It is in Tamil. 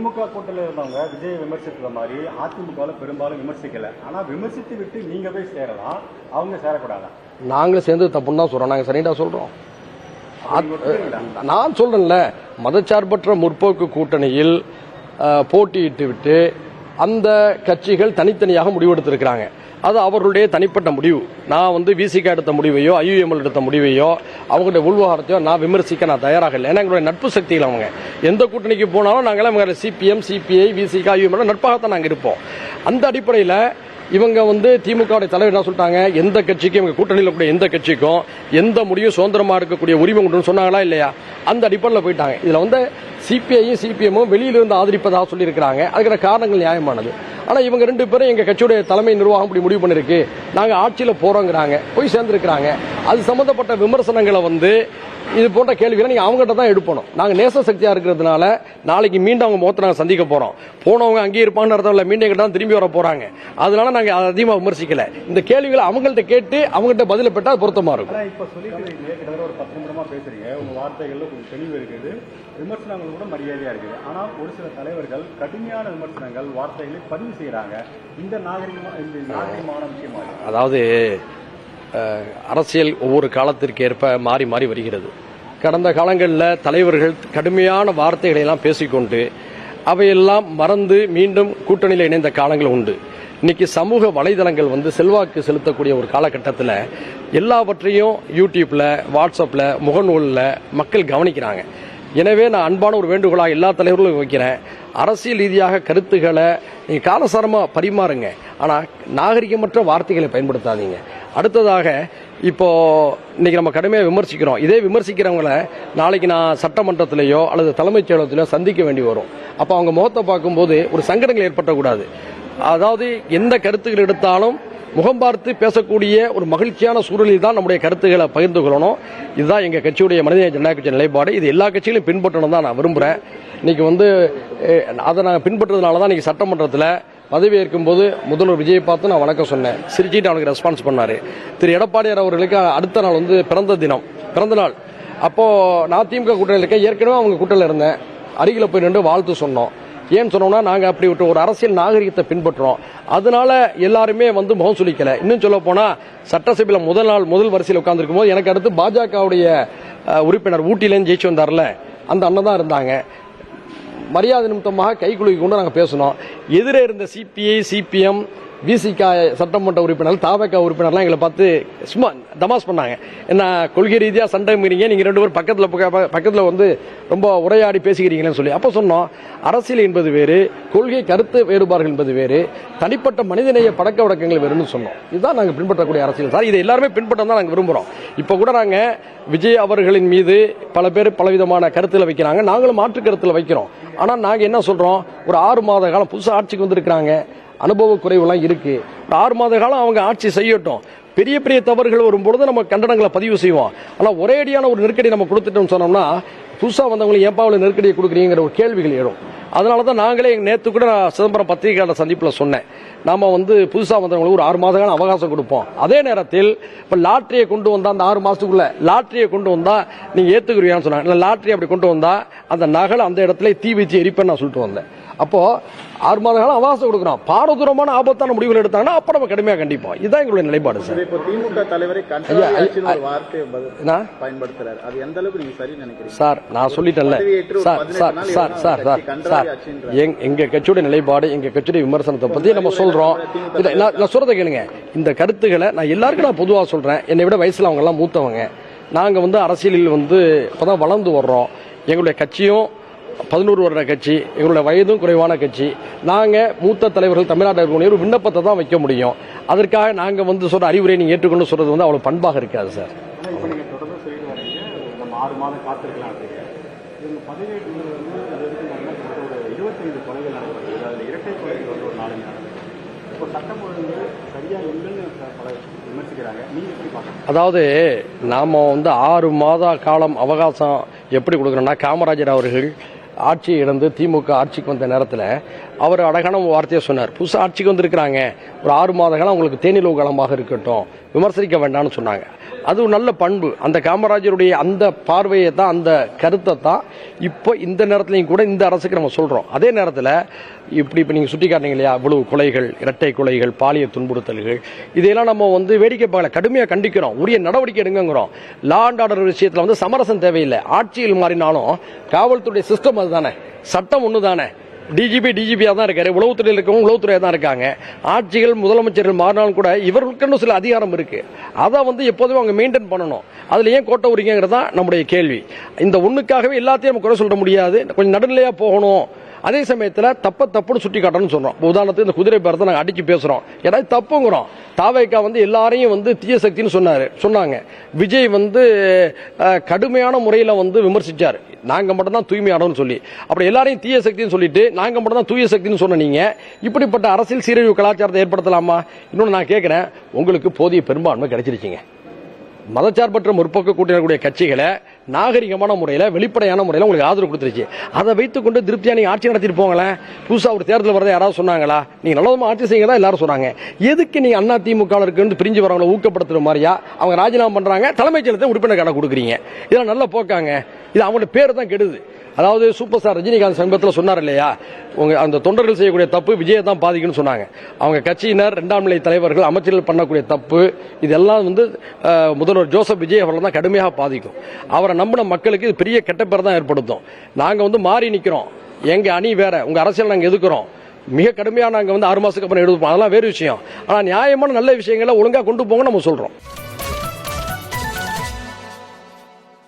திமுக கூட்டத்தில் இருந்தவங்க விஜய் விமர்சித்த மாதிரி அதிமுகவில் பெரும்பாலும் விமர்சிக்கல. ஆனா விமர்சித்து விட்டு நீங்க போய் சேரலாம், அவங்க சேரக்கூடாது. நாங்களும் சேர்ந்து தப்புன்னு தான் சொல்றோம். நாங்க சரிடா சொல்றோம். நான் சொல்றேன்ல, மதச்சார்பற்ற முற்போக்கு கூட்டணியில் போட்டியிட்டு விட்டு அந்த கட்சிகள் தனித்தனியாக முடிவெடுத்திருக்கிறாங்க. அது அவர்களுடைய தனிப்பட்ட முடிவு. நான் விசிக எடுத்த முடிவையோ ஐயுஎம்எல் எடுத்த முடிவையோ அவங்களுடைய உள்விவகாரத்தையோ நான் விமர்சிக்க நான் தயாராக இல்லை. ஏன்னா எங்களுடைய நட்பு சக்திகள் அவங்க எந்த கூட்டணிக்கு போனாலும் நாங்களாம் சிபிஎம் சிபிஐ விசிக ஐயுஎம்எல் நட்பாகத்தான் நாங்கள் இருப்போம். அந்த அடிப்படையில் இவங்க திமுக தலைவர் என்ன சொல்லிட்டாங்க, எந்த கட்சிக்கும் இவங்க கூட்டணியில் கூடிய எந்த கட்சிக்கும் எந்த முடியும் சுதந்திரமா இருக்கக்கூடிய உரிமை உண்டுன்னு சொன்னாங்களா இல்லையா? அந்த அடிப்படையில் போயிட்டாங்க. இதுல சிபிஐயும் சிபிஎம்மும் வெளியிலிருந்து ஆதரிப்பதாக சொல்லியிருக்கிறாங்க. அதுக்கான காரணங்கள் நியாயமானது. ஆனா இவங்க ரெண்டு பேரும் எங்க கட்சியுடைய தலைமை நிர்வாகம் இப்படி முடிவு பண்ணிருக்கு, நாங்க ஆட்சியில போறோங்கிறாங்க, போய் சேர்ந்திருக்கிறாங்க. அது சம்பந்தப்பட்ட விமர்சனங்களை இது போன்ற கேள்விகளை நீங்க அவங்ககிட்ட தான் எடுப்பணும். நாங்க நேச சக்தியா இருக்கிறதுனால நாளைக்கு மீண்டும் அவங்க முகத்தை நாங்க சந்திக்க போறோம். போனவங்க அங்கேயே இருப்பான்னு அர்த்தம் இல்ல, மீண்டும் எங்கிட்ட தான் திரும்பி வர போறாங்க. அதனால நாங்க அதிகமாக விமர்சிக்கல. இந்த கேள்விகளை அவங்கள்ட்ட கேட்டு அவங்ககிட்ட பதில பெற்றா பொருத்தமா இருக்கும். இப்ப சொல்லிட்டு ஒரு 10 நிமிடமா பேசுறீங்க, உங்க வார்த்தைகள்ல கொஞ்சம் தெளிவு இருக்குது, விமர்சனங்கள் கூட மரியாதையா இருக்குது. ஆனா ஒரு சில தலைவர்கள் கடுமையான விமர்சனங்கள் வார்த்தைகளை பதிவு செய்யறாங்க. இந்த நாகரிகமான விஷயமா? அதாவது அரசியல் ஒவ்வொரு காலத்திற்கு ஏற்ப மாறி மாறி வருகிறது. கடந்த காலங்களில் தலைவர்கள் கடுமையான வார்த்தைகளை எல்லாம் பேசிக்கொண்டு அவையெல்லாம் மறந்து மீண்டும் கூட்டணியில் இணைந்த காலங்கள் உண்டு. இன்னைக்கு சமூக வலைதளங்கள் செல்வாக்கு செலுத்தக்கூடிய ஒரு காலகட்டத்தில் எல்லாவற்றையும் யூடியூப்ல, வாட்ஸ்அப்ல, முகநூலில் மக்கள் கவனிக்கிறாங்க. எனவே நான் அன்பான ஒரு வேண்டுகோளாக எல்லா தலைவர்களும் வைக்கிறேன், அரசியல் ரீதியாக கருத்துக்களை நீங்க காலசாரமா பரிமாறுங்க, ஆனா நாகரிகமற்ற வார்த்தைகளை பயன்படுத்தாதீங்க. அடுத்ததாக இப்போ இன்னைக்கு நம்ம கடுமையாக விமர்சிக்கிறோம். இதே விமர்சிக்கிறவங்கள நாளைக்கு நான் சட்டமன்றத்திலேயோ அல்லது தலைமைச் செயலகத்திலேயோ சந்திக்க வேண்டி வரும். அப்ப அவங்க முகத்தை பார்க்கும்போது ஒரு சங்கடங்கள் ஏற்படக்கூடாது. அதாவது எந்த கருத்துக்கள் எடுத்தாலும் முகம் பார்த்து பேசக்கூடிய ஒரு மகிழ்ச்சியான சூழலில் தான் நம்முடைய கருத்துக்களை பகிர்ந்து கொள்ளணும். இதுதான் எங்க கட்சியுடைய மனிதநேய ஜனநாயக கட்சி நிலைப்பாடு. இது எல்லா கட்சிகளையும் பின்பற்றணும் தான் நான் விரும்புறேன். இன்னைக்கு அதை நாங்கள் பின்பற்றதுனால தான் இன்னைக்கு சட்டமன்றத்தில் பதவி ஏற்கும் போது முதல்வர் விஜயை பார்த்து நான் வணக்கம் சொன்னேன். சிரிச்சிட்டு அவனுக்கு ரெஸ்பான்ஸ் பண்ணாரு. திரு எடப்பாடியார் அவர்களுக்கு அடுத்த நாள் பிறந்த நாள். அப்போ நான் திமுக கூட்டணியில் இருக்கேன், ஏற்கனவே அவங்க கூட்டணியில் இருந்தேன். அருகில் போய் நின்று வாழ்த்து சொன்னோம். ஏன்னு சொன்னோம்னா நாங்கள் அப்படி ஒரு அரசியல் நாகரிகத்தை பின்பற்றுறோம். அதனால எல்லாருமே முகம் சுளிக்கல. இன்னும் சொல்ல போனா சட்டசபையில் முதல் வரிசையில் உட்கார்ந்துருக்கும் போது எனக்கு அடுத்து பாஜகவுடைய உறுப்பினர் ஊட்டியிலேருந்து ஜெயிச்சு வந்தார்ல, அந்த அண்ணன் தான் இருந்தாங்க. மரியாதை நிமித்தமாக கை குலுக்கி கொண்டு நாங்கள் பேசணும். எதிரே இருந்த சிபிஐ சிபிஎம் விசிக சட்டமன்ற உறுப்பினர் தாவக உறுப்பினர்லாம் எங்களை பார்த்து சும்மா தமாஸ் பண்ணாங்க. என்ன கொள்கை ரீதியாக சண்டை மீறீங்க, நீங்க ரெண்டு பேரும் பக்கத்தில் ரொம்ப உரையாடி பேசுகிறீங்களேன்னு சொல்லி. அப்போ சொன்னோம், அரசியல் என்பது வேறு, கொள்கை கருத்து வேறுபாடுகள் என்பது வேறு, தனிப்பட்ட மனிதநேய பழக்க வழக்கங்கள் வேறுன்னு சொன்னோம். இதுதான் நாங்கள் பின்பற்றக்கூடிய அரசியல் சார். இதை எல்லாருமே பின்பற்ற தான் நாங்கள் விரும்புகிறோம். இப்போ கூட நாங்கள் விஜய் அவர்களின் மீது பல பேர் பலவிதமான கருத்துல வைக்கிறாங்க, நாங்களும் மாற்று கருத்துல வைக்கிறோம். ஆனால் நாங்கள் என்ன சொல்றோம், ஒரு 6 மாத காலம் புதுசாக ஆட்சிக்கு வந்திருக்கிறாங்க, அனுபவ குறைவுலாம் இருக்கு. 6 மாத காலம் அவங்க ஆட்சி செய்யட்டும். பெரிய பெரிய தவறுகள் வரும்பொழுது நம்ம கண்டனங்களை பதிவு செய்வோம். ஆனால் ஒரே அடியான ஒரு நெருக்கடி நம்ம கொடுத்துட்டோம்னு சொன்னோம்னா புதுசா வந்தவங்களுக்கு ஏப்பாவில் நெருக்கடியை கொடுக்குறீங்கிற ஒரு கேள்விகள் எழும். அதனால தான் நாங்களே நேற்று கூட சிதம்பரம் பத்திரிகையாளர் சந்திப்பில் சொன்னேன், நாம புதுசா வந்தவங்களுக்கு ஒரு 6 மாத காலம் அவகாசம் கொடுப்போம். அதே நேரத்தில் இப்ப லாட்டரியை கொண்டு வந்தா அந்த 6 மாசத்துக்குள்ள லாட்டரியை கொண்டு வந்தா நீங்க ஏத்துக்குருவியான்னு சொன்னாங்க. லாட்டரி அப்படி கொண்டு வந்தா அந்த நகலை அந்த இடத்துல தீ வச்சு எரிப்பேன்னு நான் சொல்லிட்டு வந்தேன். அப்போ 6 மாத காலம் அவகாசம் கொடுக்கிறோம். பாரதூரமான ஆபத்தான முடிவுகள் எடுத்தாங்கன்னா அப்ப நம்ம கடுமையாக கண்டிப்போம். இதுதான் எங்களுடைய நிலைப்பாடு சார். திமுக தலைவரை பயன்படுத்துறாரு, அது எந்த அளவுக்கு நீங்க சரி நினைக்கிறீங்க சார்? நான் சொல்லிட்டேன்ல சார், எங்க கட்சியோட நிலைப்பாடு, எங்க கட்சியோட விமர்சனத்தை பத்தி நம்ம சொல்றோம். நான் சொல்றதை கேளுங்க. இந்த கருத்துக்களை நான் எல்லாருக்கும் நான் பொதுவாக சொல்றேன். என்னை விட வயசுல அவங்க எல்லாம் மூத்தவங்க. நாங்க அரசியலில் இப்பதான் வளர்ந்து வர்றோம். எங்களுடைய கட்சியும் 11 வருட கட்சி, எங்களுடைய வயதும் குறைவான கட்சி. நாங்க மூத்த தலைவர்கள் தமிழ்நாட்டில் ஒரு விண்ணப்பத்தை தான் வைக்க முடியும். அதற்காக நாங்க சொல்ற அறிவுரை நீங்க ஏற்றுக்கொண்டு சொல்றது அவ்வளவு பண்பாக இருக்காது சார். தொடர்ந்து சொல்லிட்டு வரீங்க, நம்ம 6 மாதம் காத்திருக்கலாம். பதவியேற்று 25 கொலைகள் நடக்கிறது, அதில் இரட்டை கொலைகள் ஒரு 4 நடக்குது. இப்போ சட்டம் ஒழுங்கு சரியா இல்லைன்னு பல விமர்சிக்கிறாங்க. நீங்க எப்படி பார்க்கணும்? அதாவது நாம 6 மாத காலம் அவகாசம் எப்படி கொடுக்கணும்னா, காமராஜர் அவர்கள் ஆட்சியை இழந்து திமுக ஆட்சிக்கு வந்த நேரத்தில் அவர் அழகான வார்த்தையை சொன்னார். புதுசாக ஆட்சிக்கு வந்திருக்கிறாங்க, ஒரு 6 மாத காலம் உங்களுக்கு தேனிலவு காலமாக இருக்கட்டும், விமர்சிக்க வேண்டாம்னு சொன்னாங்க. அது ஒரு நல்ல பண்பு. அந்த காமராஜருடைய அந்த பார்வையை தான், அந்த கருத்தை தான் இப்போ இந்த நேரத்திலையும் கூட இந்த அரசுக்கு நம்ம சொல்றோம். அதே நேரத்தில் இப்போ நீங்க சுட்டி காட்டினீங்க இல்லையா, இவ்வளவு கொலைகள், இரட்டை கொலைகள், பாலியல் துன்புறுத்தல்கள், இதையெல்லாம் நம்ம வேடிக்கை பார்க்கல, கடுமையாக கண்டிக்கிறோம், உரிய நடவடிக்கை எடுங்கிறோம். லா அண்ட் ஆர்டர் விஷயத்தில் சமரசம் தேவையில்லை. ஆட்சியில் மாறினாலும் காவல்துறை சிஸ்டம் அதுதானே, சட்டம் ஒன்று தானே. டிஜிபியா தான் இருக்காரு, உளவுத்துறையில் இருக்கவங்க உளவுத்துறையா தான் இருக்காங்க. ஆட்சிகள் முதலமைச்சர்கள் மாறினாலும் கூட இவர்களுக்கு சில அதிகாரம் இருக்கு. அதை எப்போதுமே அவங்க மெயின்டைன் பண்ணணும். அதுல ஏன் கோட்டை உரிங்கிறது தான் நம்முடைய கேள்வி. இந்த ஒண்ணுக்காகவே எல்லாத்தையும் நம்ம குறை சொல்ல முடியாது, கொஞ்சம் நடுநிலையா போகணும். அதே சமயத்தில் தப்புன்னு சுட்டி காட்டணும்னு சொல்றோம். உதாரணத்துக்கு இந்த குதிரை பேரத்தை நாங்கள் அடிச்சு பேசுறோம், ஏதாவது தப்புங்கிறோம். தாவேக்கா எல்லாரையும் தீய சக்தின்னு சொன்னாங்க. விஜய் கடுமையான முறையில் விமர்சிச்சார், நாங்க மட்டும் தான் தூய்மையானோம்னு சொல்லி. அப்படி எல்லாரையும் தீய சக்தின்னு சொல்லிட்டு நாங்க மட்டும் தான் தூய சக்தின்னு சொன்ன நீங்க இப்படிப்பட்ட அரசியல் சீரழிவு கலாச்சாரத்தை ஏற்படுத்தலாமா? இன்னொன்று நான் கேட்கிறேன், உங்களுக்கு போதிய பெரும்பான்மை கிடைச்சிருக்கீங்க. மதச்சார்பற்ற முற்போக்கு கூட்டக்கூடிய கட்சிகளை நாகரிகமான முறையில், வெளிப்படையான முறையில் உங்களுக்கு ஆதரவு கொடுத்துருச்சு. அதை வைத்துக்கொண்டு திருப்தியா நீங்க ஆட்சி நடத்திட்டு போங்களேன். புதுசா ஒரு தேர்தல் வரதை யாராவது சொன்னாங்களா? நீங்க நல்லதுமா ஆட்சி செய்யுங்க தான் எல்லாரும் சொன்னாங்க. எதுக்கு நீங்க அண்ணா திமுக இருக்கு பிரிஞ்சு வரவங்களை ஊக்கப்படுத்துற மாதிரியா அவங்க ராஜினாமா பண்றாங்க, தலைமைச் செயலகத்தை உறுப்பினர் கடை கொடுக்குறீங்க? இதெல்லாம் நல்ல போக்காங்க. இது அவங்களோட பேர் தான் கெடுது. அதாவது சூப்பர் ஸ்டார் ரஜினிகாந்த் சமீபத்தில் சொன்னார் இல்லையா, அந்த தொண்டர்கள் செய்யக்கூடிய தப்பு விஜயை தான் பாதிக்குன்னு சொன்னாங்க. அவங்க கட்சியினர், 2ஆம் நிலை தலைவர்கள், அமைச்சர்கள் பண்ணக்கூடிய தப்பு இதெல்லாம் முதல்வர் ஜோசப் விஜய் அவர்கள் தான் கடுமையாக பாதிக்கும். அவரை நம்பின மக்களுக்கு இது பெரிய கெட்ட பேர் தான் ஏற்படுத்தும். நாங்க மாறி நிக்கிறோம், எங்க அணி வேற, உங்க அரசியல் நாங்க எதுக்குறோம், மிக கடுமையா நாங்க 6 மாசத்துக்கு அப்புறம் எடுப்போம், அதெல்லாம் வேறு விஷயம். ஆனா நியாயமான நல்ல விஷயங்களை ஒழுங்கா கொண்டு போங்க நம்ம சொல்றோம்.